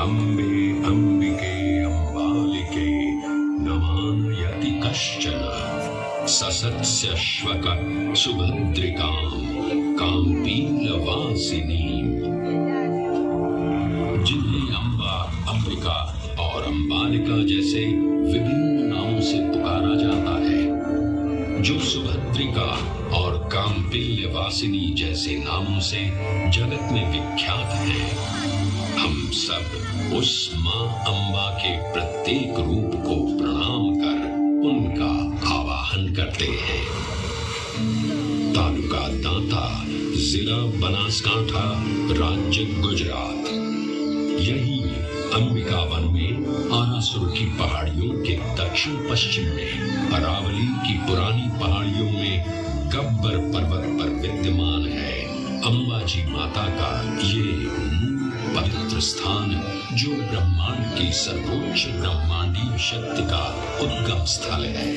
अम्बे अम्बिके अम्बालिके नमायति कश्चन ससत्स्यश्वक सुभद्रिकां काम्पीलवासिनीं। जिन्हें अम्बा, अंबिका और अम्बालिका जैसे विभिन्न नामों से पुकारा जाता है, जो सुभद्रिका और काम्पील्यवासिनी जैसे नामों से जगत में विख्यात हैं, हम सब उस मां अम्बा के प्रत्येक रूप को प्रणाम कर उनका आवाहन करते हैं। तालुका दांता, जिला बनासकांठा, राज्य गुजरात। यही अंबिका वन में आरासुर की पहाड़ियों के दक्षिण पश्चिम में अरावली की पुरानी पहाड़ियों में गब्बर पर्वत पर विद्यमान है अंबाजी माता का ये पवित्र स्थान, जो ब्रह्मांड की सर्वोच्च ब्रह्मांडीय शक्ति का उद्गम स्थल है।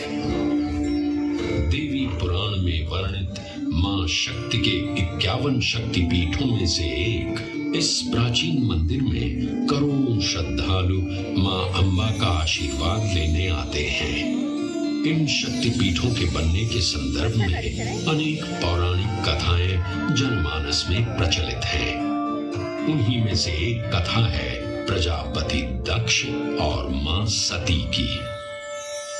देवी पुराण में वर्णित मां शक्ति के 51 शक्तिपीठों में से एक इस प्राचीन मंदिर में करोड़ों श्रद्धालु मां अम्बा का आशीर्वाद लेने आते हैं। इन शक्तिपीठों के बनने के संदर्भ में अनेक पौराणिक कथाएं जनमानस में प्रचलित हैं। उन्हीं में से एक कथा है प्रजापति दक्ष और मां सती की।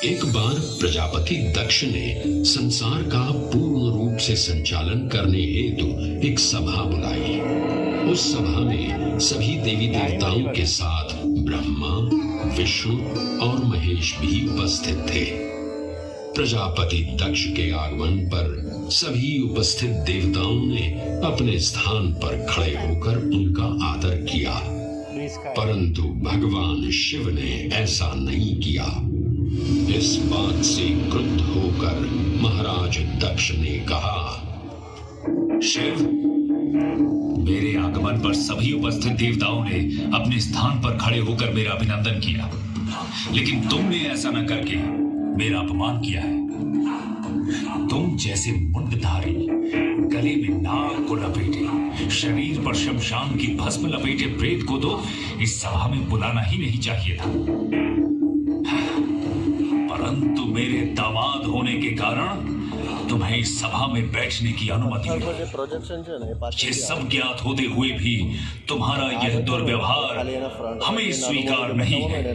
एक बार प्रजापति दक्ष ने संसार का पूर्ण रूप से संचालन करने हेतु एक सभा बुलाई। उस सभा में सभी देवी देवताओं के साथ ब्रह्मा, विष्णु और महेश भी उपस्थित थे। प्रजापति दक्ष के आगमन पर सभी उपस्थित देवताओं ने अपने स्थान पर खड़े होकर उनका आदर किया, परंतु भगवान शिव ने ऐसा नहीं किया। इस बात से क्रुद्ध होकर महाराज दक्ष ने कहा, शिव, मेरे आगमन पर सभी उपस्थित देवताओं ने अपने स्थान पर खड़े होकर मेरा अभिनंदन किया, लेकिन तुमने ऐसा न करके मेरा अपमान किया है। तुम जैसे मुंडधारी, गले में नाग को लपेटे, शरीर पर शमशान की भस्म लपेटे प्रेत को तो इस सभा में बुलाना ही नहीं चाहिए था। परंतु मेरे दामाद होने के कारण तुम्हें इस सभा में बैठने की अनुमति मिली। ये सब ज्ञात होते हुए भी तुम्हारा यह दुर्व्यवहार हमें स्वीकार नहीं है।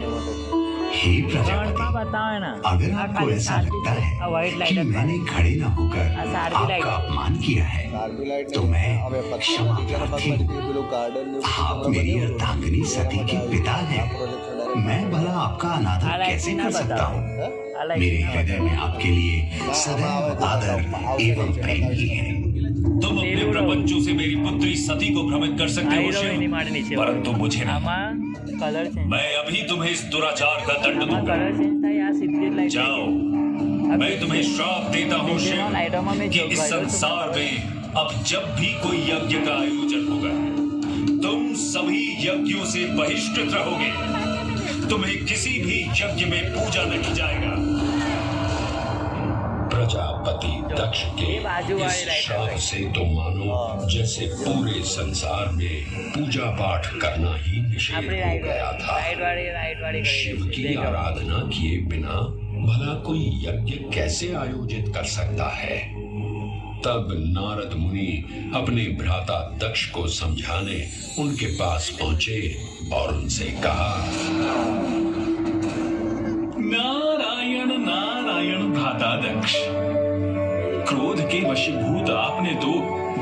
हे प्रजापति, अगर आपको ऐसा लगता है कि मैंने खड़े न होकर आपका अपमान किया है, तो मैं क्षमा प्रार्थी हूँ। आप मेरी अर्धांगिनी सती के पिता हैं। मैं भला आपका अनादर कैसे कर सकता हूँ? मेरे हृदय में आपके लिए सदैव आदर एवं प्रेम ही है। तुम अपने प्रपंचों से मेरी पुत्री सती को भ्रमित कर सकते हो शिव, परंतु मुझे नहीं। मैं अभी तुम्हें इस दुराचार का दंड दूंगा। जाओ, मैं तुम्हें श्राप देता हूँ शिव कि इस संसार में अब जब भी कोई यज्ञ का आयोजन होगा, तुम सभी यज्ञों से बहिष्कृत रहोगे। तुम्हें किसी भी यज्ञ में पूजा नहीं जाएगा। प्रजापति दक्ष के इस श्राप से तो मानो जैसे पूरे संसार में पूजा पाठ करना ही निषेध हो गया था। शिव की आराधना किए बिना भला कोई यज्ञ कैसे आयोजित कर सकता है? तब नारद मुनि अपने भ्राता दक्ष को समझाने उनके पास पहुंचे और उनसे कहा, नारायण नारायण भ्राता दक्ष, क्रोध के वशीभूत आपने तो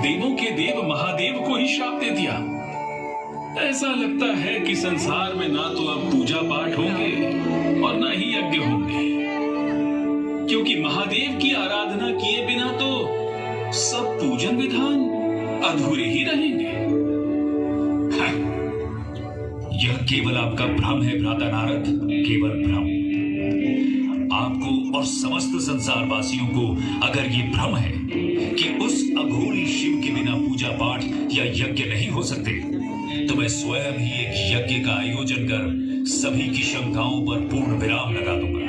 देवों के देव महादेव को ही श्राप दे दिया। ऐसा लगता है कि संसार में ना तो अब पूजा पाठ होंगे और ना ही यज्ञ होंगे, क्योंकि महादेव की आराधना किए बिना तो सब पूजन विधान अधूरे ही रहेंगे। यह केवल आपका भ्रम है भ्राता नारद, केवल भ्रम। आपको और समस्त संसार वासियों को अगर ये भ्रम है कि उस अघोरी शिव के बिना पूजा पाठ या यज्ञ नहीं हो सकते, तो मैं स्वयं ही एक यज्ञ का आयोजन कर सभी की शंकाओं पर पूर्ण विराम लगा दूंगा।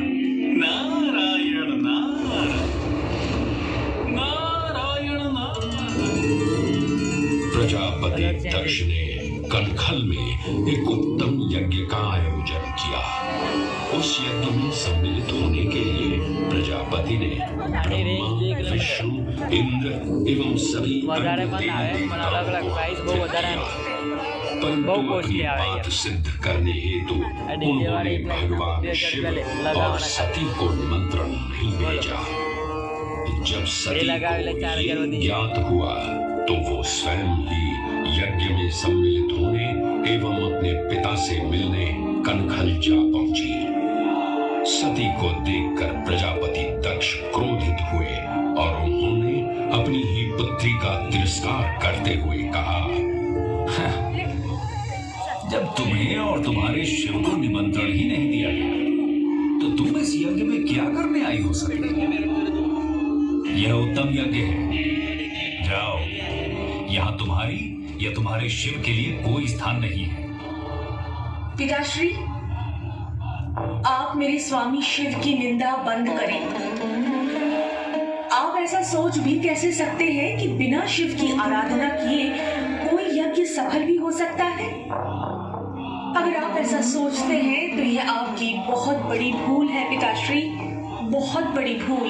नारायण नारायण नारायण नारायण। प्रजापति दक्ष ने कनखल में एक उत्तम यज्ञ का आयोजन किया। उस यज्ञ में सम्मिलित होने के लिए प्रजापति ने ब्रह्मा, विष्णु, इंद्र एवं सभी अन्य देवताओं को आमंत्रित किया। परंतु अपनी बात सिद्ध करने हेतु उन्होंने भगवान शिव और सती को निमंत्रण नहीं भेजा। जब सती को ये ज्ञात हुआ तो वो स्वयं ही यज्ञ में सम्मिलित होने एवं अपने पिता से मिलने कनखल जा पहुंची। सती को देखकर प्रजापति दक्ष क्रोधित हुए और उन्होंने अपनी ही पुत्री का तिरस्कार करते हुए कहा, जब तुम्हें और तुम्हारे शिव को निमंत्रण ही नहीं दिया गया तो तुम इस यज्ञ में क्या करने आई हो सके? यह उत्तम यज्ञ है। जाओ, यहाँ तुम्हारी या तुम्हारे शिव के लिए कोई स्थान नहीं है। पिताश्री, आप मेरे स्वामी शिव की निंदा बंद करें। आप ऐसा सोच भी कैसे सकते हैं कि बिना शिव की आराधना किए कोई यज्ञ सफल भी हो सकता है? अगर आप ऐसा सोचते हैं तो यह आपकी बहुत बड़ी भूल है पिताश्री, बहुत बड़ी भूल।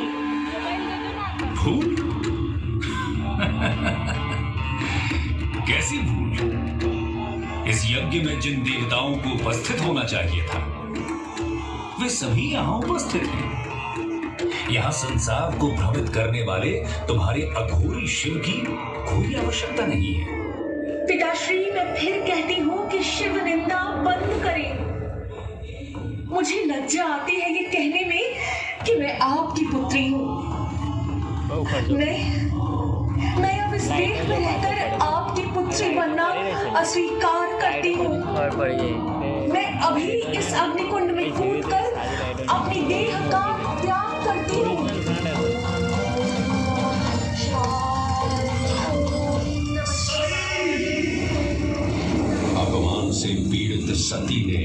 भूल? कैसी भूल? इस यज्ञ में जिन देवताओं को उपस्थित होना चाहिए था वे सभी यहाँ उपस्थित हैं। यहाँ संसार को भ्रमित करने वाले तुम्हारे अघोरी शिव की कोई आवश्यकता नहीं है। पिताश्री, मैं फिर कहती हूँ कि शिव निंदा बंद करें। मुझे लज्जा आती है ये कहने में कि मैं आपकी पुत्री हूँ। मैं अब इस देह में रहकर आपकी पुत्री बनना अस्वीकार करती हूँ। मैं अभी इस अग्निकुंड में कूदकर अपनी देह का त्याग करती हूँ। अपमान से पीड़ित सती ने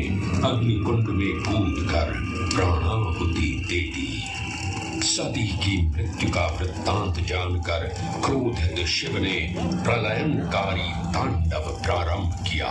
अग्निकुंड में कूदकर प्राणाहुति दे दी। सती की मृत्यु का वृत्तांत जानकर क्रोधित शिव ने प्रलयंकारी तांडव प्रारंभ किया।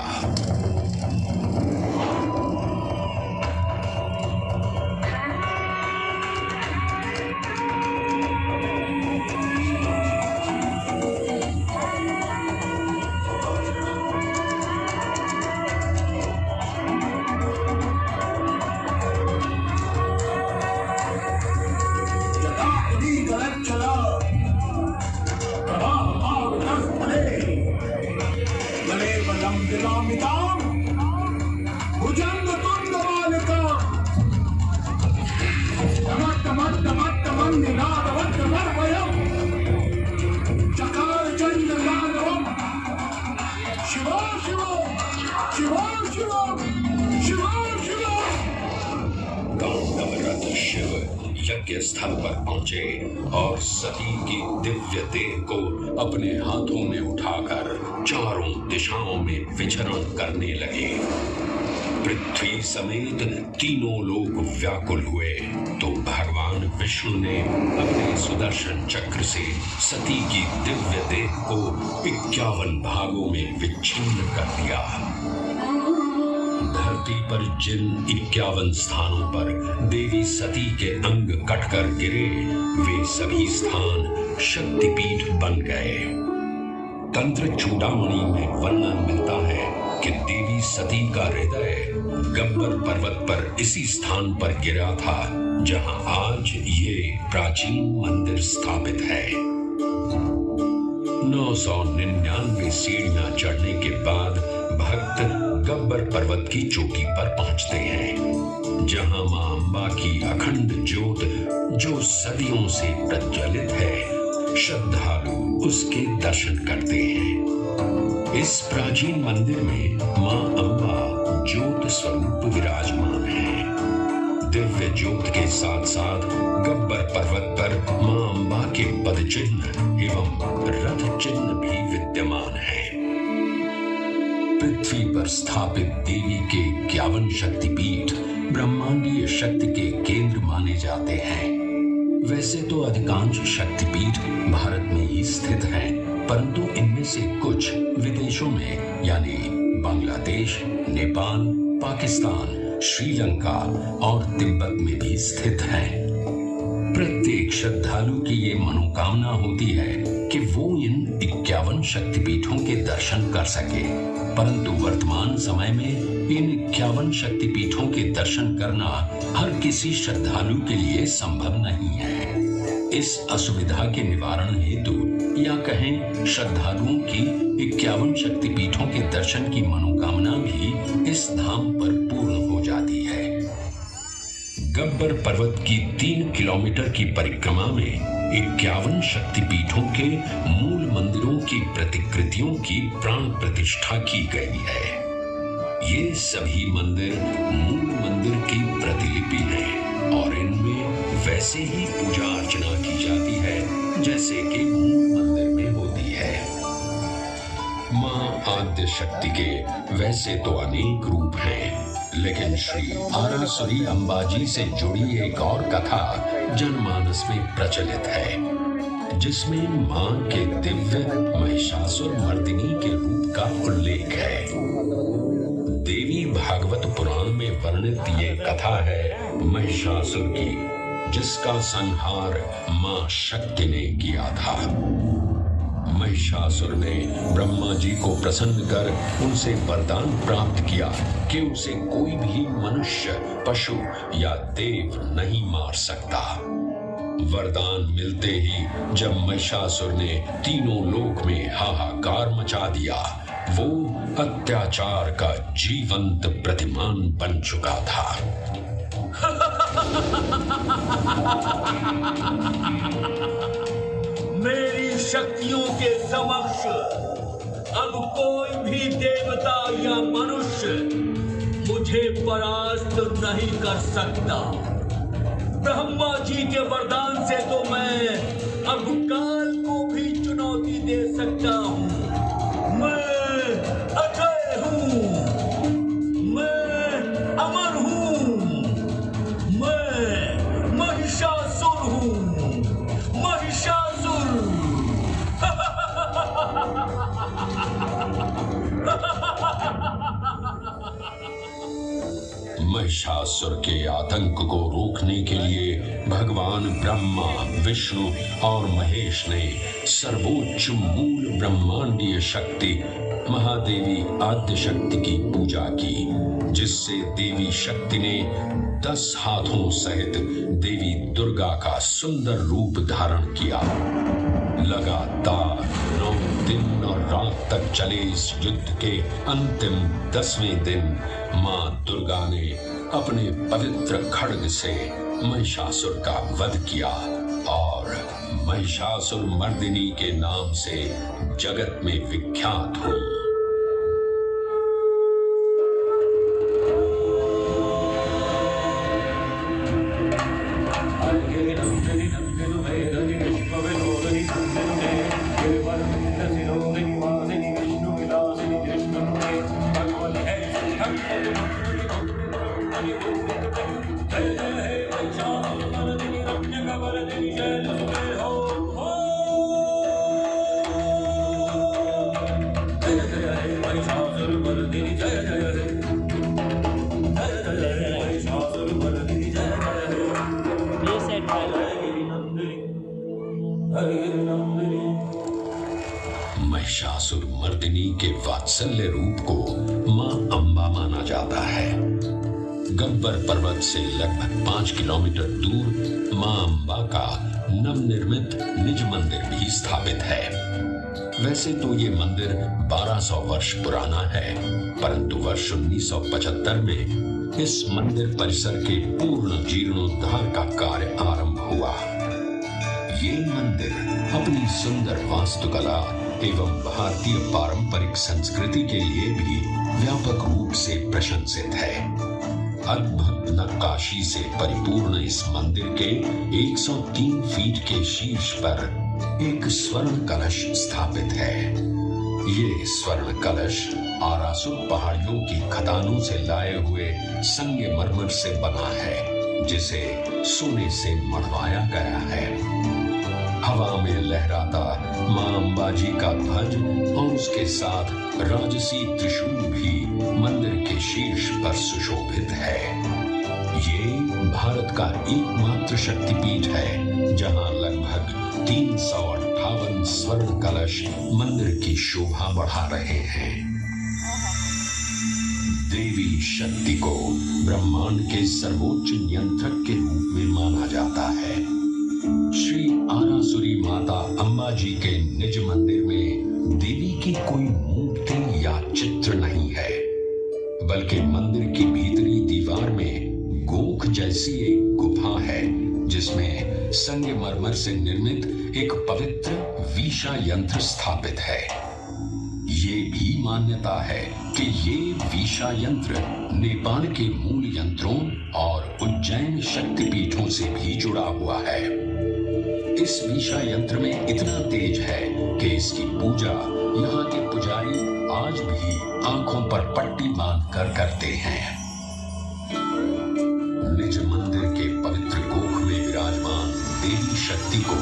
यज्ञ स्थल पर पहुंचे और सती की दिव्य देह को अपने हाथों में उठाकर चारों दिशाओं में विचरण करने लगे। पृथ्वी समेत तीनों लोक व्याकुल हुए तो भगवान विष्णु ने अपने सुदर्शन चक्र से सती की दिव्य देह को 51 भागों में विच्छिन्न कर दिया। धरती पर जिन 51 स्थानों पर देवी सती के अंग कटकर गिरे वे सभी स्थान शक्तिपीठ बन गए। तंत्र चूड़ामणि में वर्णन मिलता है कि देवी सती का हृदय गब्बर पर्वत पर इसी स्थान पर गिरा था जहां आज ये प्राचीन मंदिर स्थापित है। 999 सीढ़ियां चढ़ने के बाद भक्त गब्बर पर्वत की चोटी पर पहुंचते हैं, जहां मां अम्बा की अखंड ज्योत जो सदियों से प्रज्वलित है, श्रद्धालु उसके दर्शन करते हैं। इस प्राचीन मंदिर में मां अम्बा ज्योत स्वरूप विराजमान है। दिव्य ज्योत के साथ साथ गब्बर पर्वत पर मां अम्बा के पद चिन्ह एवं रथ चिन्ह भी विद्यमान है। पृथ्वी पर स्थापित देवी के 51 शक्तिपीठ ब्रह्मांडीय शक्ति के केंद्र माने जाते हैं। वैसे तो अधिकांश शक्तिपीठ भारत में ही स्थित हैं, परंतु इनमें से कुछ विदेशों में यानी बांग्लादेश, नेपाल, पाकिस्तान, श्रीलंका और तिब्बत में भी स्थित हैं। प्रत्येक श्रद्धालु की ये मनोकामना होती है कि वो इन 51 शक्तिपीठों के दर्शन कर सके, परंतु वर्तमान समय में इन 51 शक्तिपीठों के दर्शन करना हर किसी श्रद्धालु के लिए संभव नहीं है। इस असुविधा के निवारण हेतु या कहें श्रद्धालुओं की 51 शक्तिपीठों के दर्शन की मनोकामना भी इस धाम पर पूर्ण हो जाती है। गब्बर पर्वत की 3 किलोमीटर की परिक्रमा में 51 शक्तिपीठों के मूल मंदिरों की प्रतिकृतियों की प्राण प्रतिष्ठा की गई है। ये सभी मंदिर मूल मंदिर की प्रतिलिपि हैं और इनमें वैसे ही पूजा अर्चना की जाती है जैसे कि मूल मंदिर में होती है। मां आद्य शक्ति के वैसे तो अनेक रूप हैं, लेकिन श्री आरणेश्वरी अंबाजी से जुड़ी एक और कथा जनमानस में प्रचलित है, जिसमें मां के दिव्य महिषासुर मर्दिनी के रूप का उल्लेख है। देवी भागवत पुराण में वर्णित ये कथा है महिषासुर की, जिसका संहार मां शक्ति ने किया था। महिषासुर ने ब्रह्मा जी को प्रसन्न कर उनसे वरदान प्राप्त किया कि उसे कोई भी मनुष्य, पशु या देव नहीं मार सकता। वरदान मिलते ही जब महिषासुर ने तीनों लोक में हाहाकार मचा दिया, वो अत्याचार का जीवंत प्रतिमान बन चुका था। मेरी शक्तियों के समक्ष अब कोई भी देवता या मनुष्य मुझे परास्त नहीं कर सकता। ब्रह्मा जी के वरदान से तो मैं अब काल को भी चुनौती दे सकता हूँ। मैं अजय हूँ, मैं अमर हूँ, मैं महिषासुर हूँ, महिषासुर। महिषासुर के आतंक को रोकने के लिए भगवान ब्रह्मा, विष्णु और महेश ने सर्वोच्च मूल ब्रह्मांडीय शक्ति महादेवी आद्य शक्ति की पूजा की, जिससे देवी शक्ति ने 10 हाथों सहित देवी दुर्गा का सुंदर रूप धारण किया। लगातार 9 दिन और रात तक चले इस युद्ध के अंतिम 10वें दिन मां दुर्गा ने अपने पवित्र खड्ग से महिषासुर का वध किया और महिषासुर मर्दिनी के नाम से जगत में विख्यात हुई। महिषासुर मर्दिनी के वात्सल्य रूप को मां अम्बा माना जाता है। गब्बर पर्वत से लगभग 5 किलोमीटर दूर मां अम्बा का नवनिर्मित निज मंदिर भी स्थापित है। वैसे तो ये मंदिर 1200 वर्ष पुराना है, परंतु वर्ष 1975 में इस मंदिर परिसर के पूर्ण जीर्णोद्धार का कार्य आरंभ हुआ। ये मंदिर अपनी सुंदर वास्तुकला एवं भारतीय पारंपरिक संस्कृति के लिए भी व्यापक रूप से प्रशंसित है। अद्भुत नक्काशी से परिपूर्ण इस मंदिर के 103 फीट के शीर्ष पर एक स्वर्ण कलश स्थापित है। ये स्वर्ण कलश आरासुर पहाड़ियों की खदानों से लाए हुए संगमरमर से बना है, जिसे सोने से मढ़वाया गया है। हवा में लहराता मां अंबाजी का ध्वज और उसके साथ राजसी त्रिशूल भी मंदिर के शीर्ष पर सुशोभित है। ये भारत का एकमात्र शक्तिपीठ है जहां लगभग 358 स्वर्ण कलश मंदिर की शोभा बढ़ा रहे हैं। देवी शक्ति को ब्रह्मांड के सर्वोच्च नियंत्रक के रूप में माना जाता है। श्री आरासुरी माता अंबाजी के निज मंदिर में देवी की कोई मूर्ति या चित्र नहीं है, बल्कि मंदिर की भीतरी दीवार में गोख जैसी एक गुफा है जिसमें संगमरमर से निर्मित एक पवित्र वीशा यंत्र स्थापित है। ये भी मान्यता है कि ये वीशा यंत्र नेपाल के मूल यंत्रों और उज्जैन शक्तिपीठों से भी जुड़ा हुआ है। इस वीशा यंत्र में इतना तेज है कि इसकी पूजा यहाँ के पुजारी आज भी आंखों पर पट्टी बांधकर करते हैं। निज मंदिर के पवित्र गोख में विराजमान देवी शक्ति को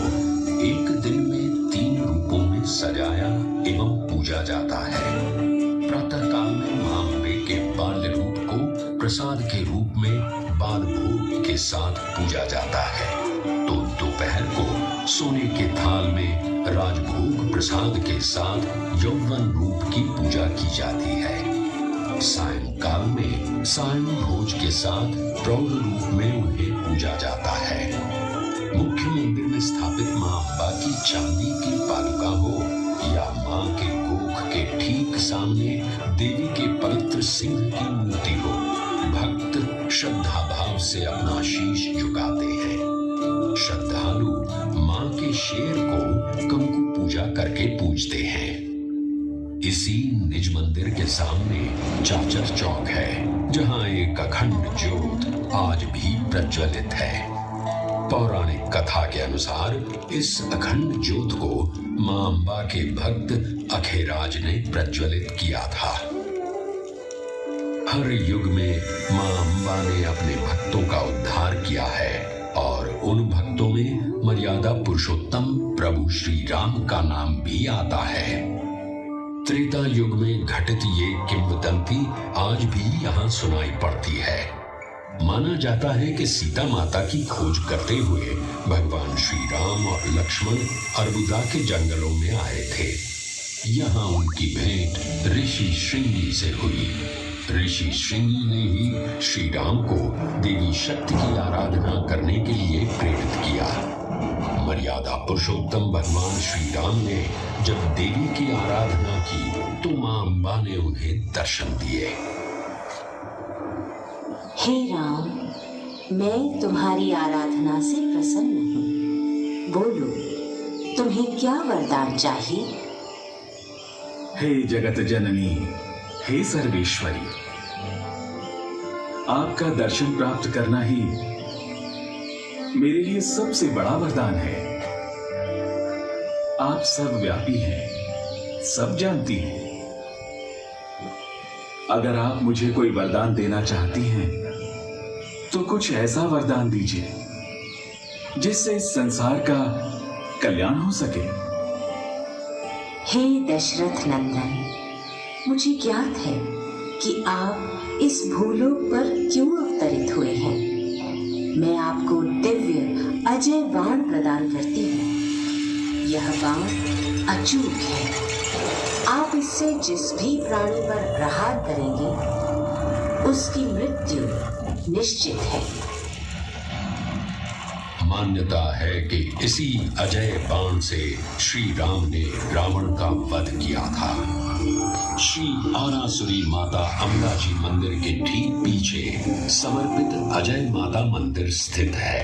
एक दिन में 3 रूपों में सजाया एवं पूजा जाता है। प्रातः काल में मां अम्बे के बाल्य रूप को प्रसाद के रूप में बाल भोग के साथ पूजा जाता है, तो दोपहर को सोने के थाल में राजभोग प्रसाद के साथ यौवन रूप की पूजा की जाती है। सायंकाल में सायं भोज के साथ प्रौढ़ रूप में उन्हें पूजा जाता है। मुख्य मंदिर में स्थापित मां अम्बा की चांदी की पादुका हो या मां के गोख के ठीक सामने देवी के पवित्र सिंह की मूर्ति हो, भक्त श्रद्धा भाव से अपना शीश झुकाते हैं। श्रद्धालु मां के शेर को कंकु पूजा करके पूजते हैं। इसी निज मंदिर के सामने चाचर चौक है जहां एक अखंड ज्योत आज भी प्रज्वलित है। पौराणिक कथा के अनुसार इस अखंड ज्योत को मां अम्बा के भक्त अखेराज ने प्रज्वलित किया था। हर युग में मां अम्बा ने अपने भक्तों का उद्धार किया है और उन भक्तों में मर्यादा पुरुषोत्तम प्रभु श्री राम का नाम भी आता है। त्रेता युग में घटित ये किंवदंती आज भी यहाँ सुनाई पड़ती है। माना जाता है कि सीता माता की खोज करते हुए भगवान श्री राम और लक्ष्मण अर्बुदा के जंगलों में आए थे। यहाँ उनकी भेंट ऋषि श्रृंगी से हुई। ऋषि श्रृंगी ने ही श्री राम को देवी शक्ति की आराधना करने के लिए प्रेरित किया। मर्यादा पुरुषोत्तम भगवान श्री राम ने जब देवी की आराधना की तो मां अम्बा ने उन्हें दर्शन दिए। हे राम, मैं तुम्हारी आराधना से प्रसन्न हूँ। बोलो, तुम्हें क्या वरदान चाहिए? हे जगत जननी, हे सर्वेश्वरी, आपका दर्शन प्राप्त करना ही मेरे लिए सबसे बड़ा वरदान है। आप सर्वव्यापी हैं, सब जानती हैं। अगर आप मुझे कोई वरदान देना चाहती हैं तो कुछ ऐसा वरदान दीजिए जिससे इस संसार का कल्याण हो सके। हे दशरथ नंदन, मुझे ज्ञात है कि आप इस भूलोक पर क्यों अवतरित हुए हैं। मैं आपको दिव्य अजय बाण प्रदान करती हूँ। यह बाण अचूक है। आप इससे जिस भी प्राणी पर प्रहार करेंगे उसकी मृत्यु निश्चित है। मान्यता है कि इसी अजय बाण से श्री राम ने रावण का वध किया था। श्री आरासुरी माता अंबाजी मंदिर के ठीक पीछे समर्पित अजय माता मंदिर स्थित है।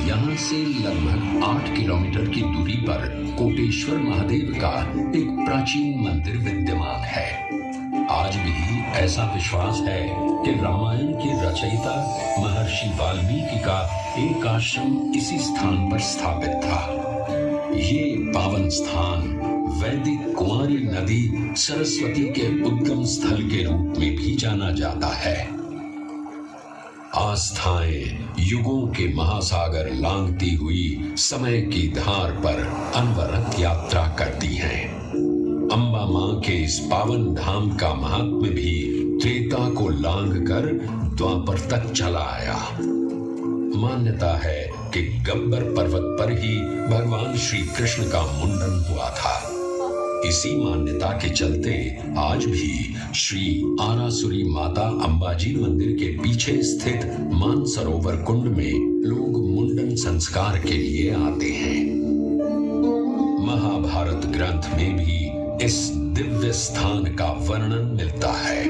यहाँ से लगभग 8 किलोमीटर की दूरी पर कोटेश्वर महादेव का एक प्राचीन मंदिर विद्यमान है। आज भी ऐसा विश्वास है कि रामायण के रचयिता महर्षि वाल्मीकि का एक आश्रम इसी स्थान पर स्थापित था। ये पावन स्थान वैदिक कुंवारी नदी सरस्वती के उद्गम स्थल के रूप में भी जाना जाता है। आस्थाएं युगों के महासागर लांघती हुई समय की धार पर अनवरत यात्रा करती हैं। अम्बा मां के इस पावन धाम का महात्म्य भी त्रेता को लांघकर द्वापर तक चला आया। मान्यता है कि गब्बर पर्वत पर ही भगवान श्री कृष्ण का मुंडन हुआ था। इसी मान्यता के चलते आज भी श्री आरासुरी माता अंबाजी मंदिर के पीछे स्थित मानसरोवर कुंड में लोग मुंडन संस्कार के लिए आते हैं। महाभारत ग्रंथ में भी इस दिव्य स्थान का वर्णन मिलता है।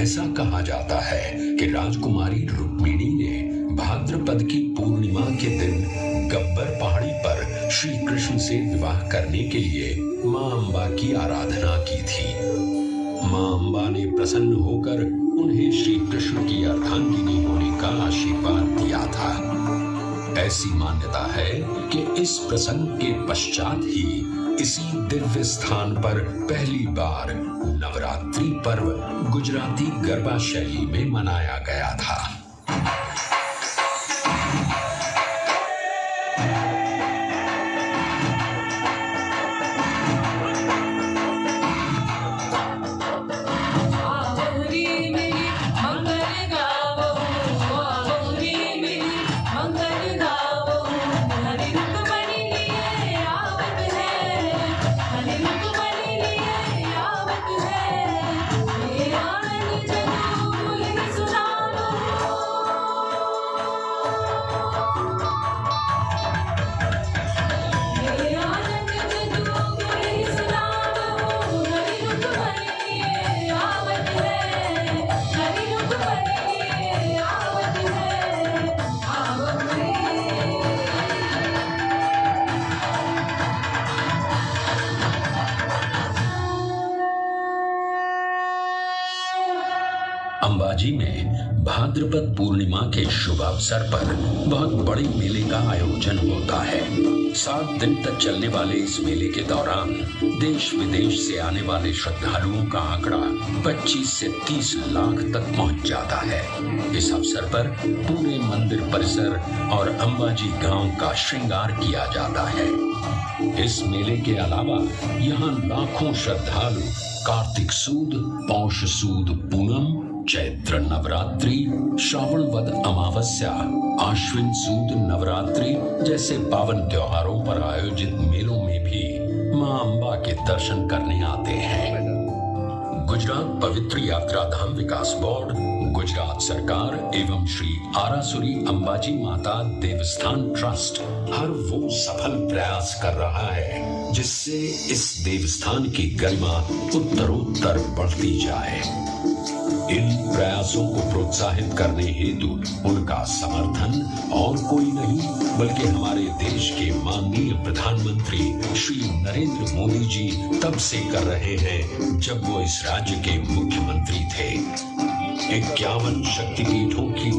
ऐसा कहा जाता है कि राजकुमारी रुक्मिणी ने भाद्रपद की पूर्णिमा के दिन गब्बर पहाड़ी पर श्री कृष्ण से विवाह करने के लिए मां अंबा की आराधना की थी। मां अंबा ने प्रसन्न होकर उन्हें श्री कृष्ण की अर्धांगिनी होने का आशीर्वाद दिया था। ऐसी मान्यता है कि इस प्रसंग के पश्चात ही इसी दिव्य स्थान पर पहली बार नवरात्रि पर्व गुजराती गरबा शैली में मनाया गया था। अंबाजी में भाद्रपद पूर्णिमा के शुभ अवसर पर बहुत बड़े मेले का आयोजन होता है। 7 दिन तक चलने वाले इस मेले के दौरान देश विदेश से आने वाले श्रद्धालुओं का आंकड़ा 25 से 30 लाख तक पहुंच जाता है। इस अवसर पर पूरे मंदिर परिसर और अंबाजी गांव का श्रृंगार किया जाता है। इस मेले के अलावा यहाँ लाखों श्रद्धालु कार्तिक सूद, पौष सूद पूनम, चैत्र नवरात्रि, श्रावण वद अमावस्या, आश्विन सूद नवरात्रि जैसे पावन त्योहारों पर आयोजित मेलों में भी मां अंबा के दर्शन करने आते हैं। गुजरात पवित्र यात्रा धाम विकास बोर्ड, गुजरात सरकार एवं श्री आरासुरी अंबाजी माता देवस्थान ट्रस्ट हर वो सफल प्रयास कर रहा है जिससे इस देवस्थान की गरिमा उत्तरोत्तर बढ़ती जाए। इन प्रयासों को प्रोत्साहित करने हेतु उनका समर्थन और कोई नहीं बल्कि हमारे देश के माननीय प्रधानमंत्री श्री नरेंद्र मोदी जी तब से कर रहे हैं जब वो इस राज्य के मुख्यमंत्री थे। 51 शक्तिपीठों की